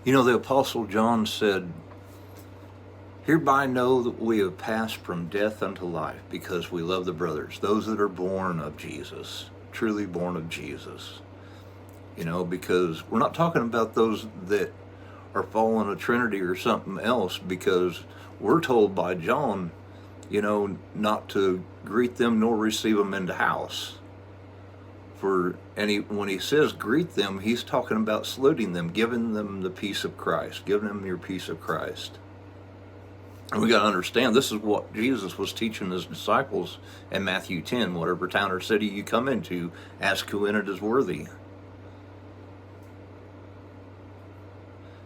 You know, the Apostle John said, "Hereby know that we have passed from death unto life, because we love the brothers, those that are born of Jesus, truly born of Jesus." You know, because we're not talking about those that are following a Trinity or something else, because we're told by John, you know, not to greet them nor receive them into house. When he says greet them, he's talking about saluting them, giving them the peace of Christ, giving them your peace of Christ. And we got to understand, this is what Jesus was teaching his disciples in Matthew 10. Whatever town or city you come into, ask who in it is worthy.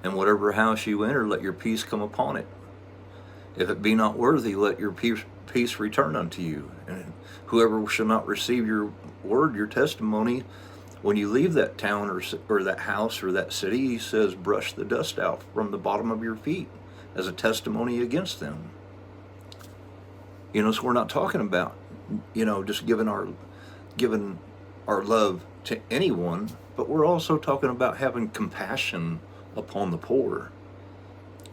And whatever house you enter, let your peace come upon it. If it be not worthy, let your peace return unto you. And whoever shall not receive your word, your testimony, when you leave that town or that house or that city, he says, brush the dust out from the bottom of your feet as a testimony against them. You know, so we're not talking about, you know, just giving our love to anyone, but we're also talking about having compassion upon the poor.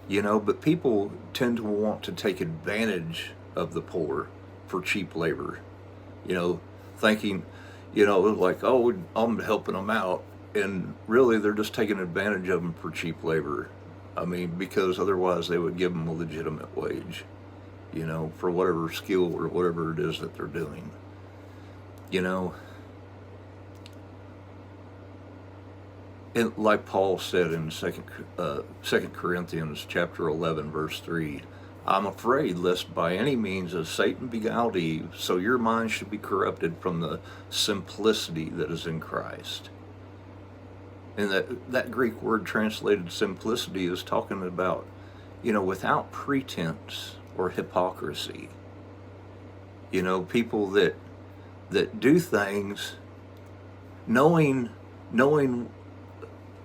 You know, but people tend to want to take advantage of the poor for cheap labor. You know, thinking, you know, like, oh, I'm helping them out. And really, they're just taking advantage of them for cheap labor. I mean, because otherwise they would give them a legitimate wage, you know, for whatever skill or whatever it is that they're doing. You know, and like Paul said in 2 Corinthians chapter 11, verse 3, I'm afraid lest by any means as Satan beguiled Eve, so your mind should be corrupted from the simplicity that is in Christ. And that Greek word translated simplicity is talking about, you know, without pretense or hypocrisy. You know, people that do things knowing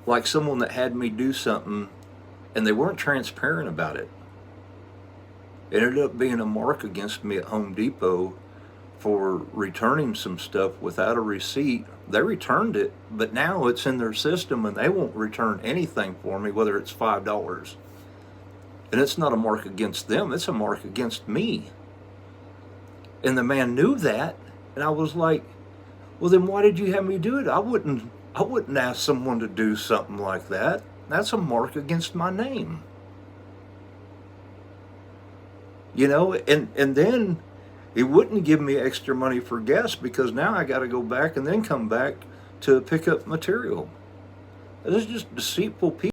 like someone that had me do something and they weren't transparent about it. It ended up being a mark against me at Home Depot for returning some stuff without a receipt. They returned it, but now it's in their system and they won't return anything for me, whether it's $5. And it's not a mark against them, it's a mark against me. And the man knew that, and I was like, well, then why did you have me do it? I wouldn't ask someone to do something like that. That's a mark against my name. You know, and then he wouldn't give me extra money for gas, because now I got to go back and then come back to pick up material. This is just deceitful people.